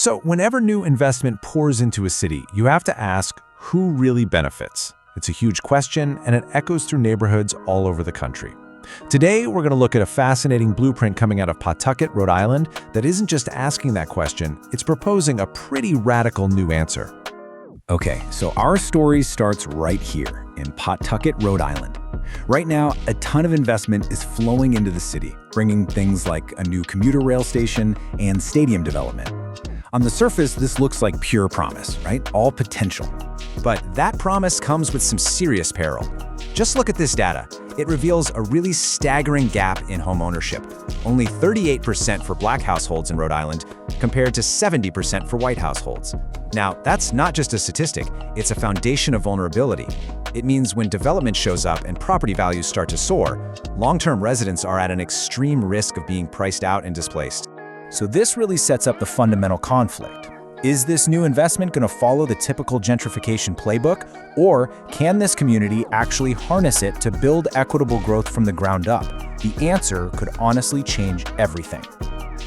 So whenever new investment pours into a city, you have to ask, who really benefits? It's a huge question, and it echoes through neighborhoods all over the country. Today, we're going to look at a fascinating blueprint coming out of Pawtucket, Rhode Island, that isn't just asking that question, it's proposing a pretty radical new answer. Okay, so our story starts right here in Pawtucket, Rhode Island. Right now, a ton of investment is flowing into the city, bringing things like a new commuter rail station and stadium development. On the surface, this looks like pure promise, right? All potential. But that promise comes with some serious peril. Just look at this data. It reveals a really staggering gap in homeownership. Only 38% for Black households in Rhode Island, compared to 70% for white households. Now, that's not just a statistic, it's a foundation of vulnerability. It means when development shows up and property values start to soar, long-term residents are at an extreme risk of being priced out and displaced. So this really sets up the fundamental conflict. Is this new investment going to follow the typical gentrification playbook, or can this community actually harness it to build equitable growth from the ground up? The answer could honestly change everything.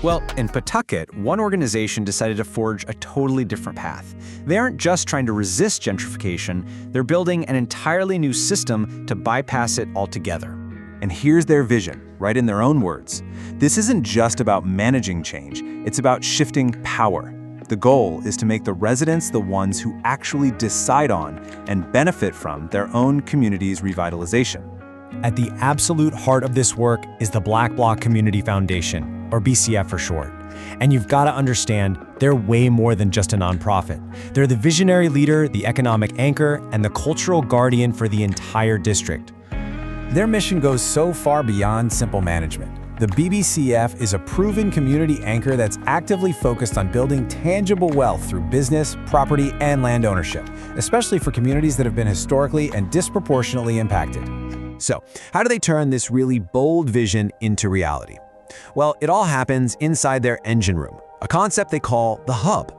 Well, in Pawtucket, one organization decided to forge a totally different path. They aren't just trying to resist gentrification, they're building an entirely new system to bypass it altogether. And here's their vision, right in their own words. This isn't just about managing change, it's about shifting power. The goal is to make the residents the ones who actually decide on and benefit from their own community's revitalization. At the absolute heart of this work is the Black Bloc Community Foundation, or BCF for short. And you've got to understand, they're way more than just a nonprofit. They're the visionary leader, the economic anchor, and the cultural guardian for the entire district. Their mission goes so far beyond simple management. The BBCF is a proven community anchor that's actively focused on building tangible wealth through business, property, and land ownership, especially for communities that have been historically and disproportionately impacted. So, how do they turn this really bold vision into reality? Well, it all happens inside their engine room, a concept they call the hub.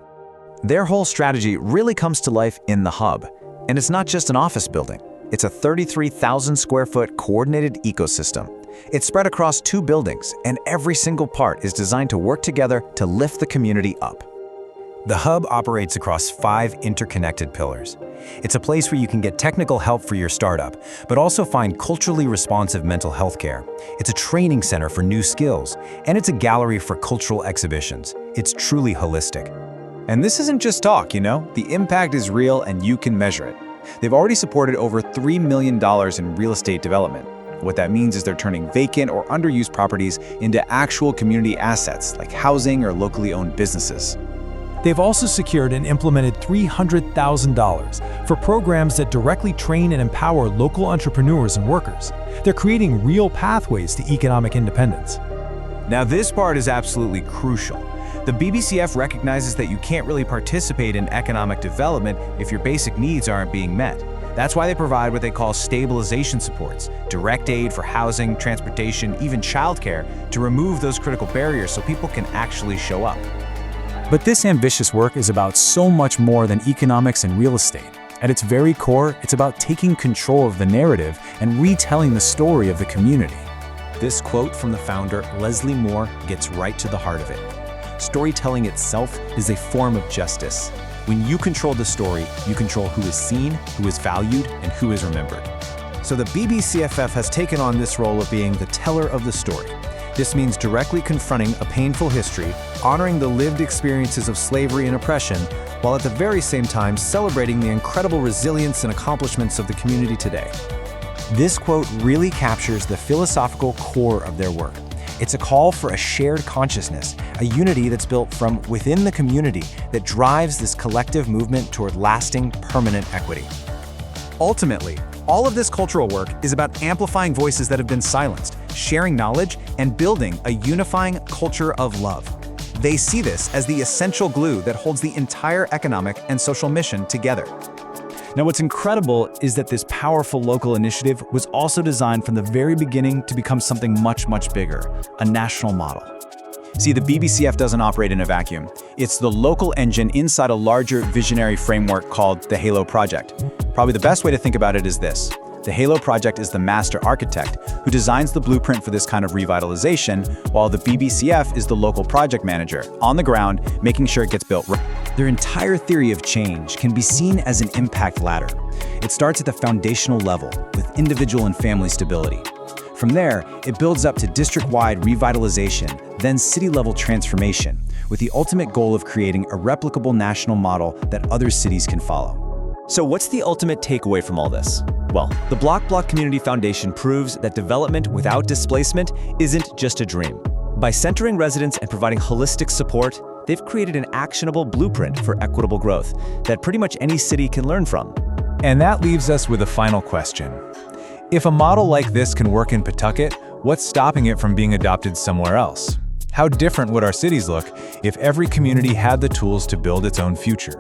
Their whole strategy really comes to life in the hub, and it's not just an office building. It's a 33,000 square foot coordinated ecosystem. It's spread across 2 buildings, and every single part is designed to work together to lift the community up. The hub operates across 5 interconnected pillars. It's a place where you can get technical help for your startup, but also find culturally responsive mental health care. It's a training center for new skills, and it's a gallery for cultural exhibitions. It's truly holistic. And this isn't just talk, you know? The impact is real and you can measure it. They've already supported over $3 million in real estate development. What that means is they're turning vacant or underused properties into actual community assets like housing or locally owned businesses. They've also secured and implemented $300,000 for programs that directly train and empower local entrepreneurs and workers. They're creating real pathways to economic independence. Now this part is absolutely crucial. The BBCF recognizes that you can't really participate in economic development if your basic needs aren't being met. That's why they provide what they call stabilization supports, direct aid for housing, transportation, even childcare, to remove those critical barriers so people can actually show up. But this ambitious work is about so much more than economics and real estate. At its very core, it's about taking control of the narrative and retelling the story of the community. This quote from the founder, Leslie Moore, gets right to the heart of it. Storytelling itself is a form of justice. When you control the story, you control who is seen, who is valued, and who is remembered. So the BBCFF has taken on this role of being the teller of the story. This means directly confronting a painful history, honoring the lived experiences of slavery and oppression, while at the very same time celebrating the incredible resilience and accomplishments of the community today. This quote really captures the philosophical core of their work. It's a call for a shared consciousness, a unity that's built from within the community that drives this collective movement toward lasting, permanent equity. Ultimately, all of this cultural work is about amplifying voices that have been silenced, sharing knowledge, and building a unifying culture of love. They see this as the essential glue that holds the entire economic and social mission together. Now, what's incredible is that this powerful local initiative was also designed from the very beginning to become something much, much bigger, a national model. See, the BBCF doesn't operate in a vacuum. It's the local engine inside a larger visionary framework called the Halo Project. Probably the best way to think about it is this. The Halo project is the master architect who designs the blueprint for this kind of revitalization, while the BBCF is the local project manager, on the ground, making sure it gets built right. Their entire theory of change can be seen as an impact ladder. It starts at the foundational level, with individual and family stability. From there, it builds up to district-wide revitalization, then city-level transformation, with the ultimate goal of creating a replicable national model that other cities can follow. So what's the ultimate takeaway from all this? Well, the Block Community Foundation proves that development without displacement isn't just a dream. By centering residents and providing holistic support, they've created an actionable blueprint for equitable growth that pretty much any city can learn from. And that leaves us with a final question. If a model like this can work in Pawtucket, what's stopping it from being adopted somewhere else? How different would our cities look if every community had the tools to build its own future?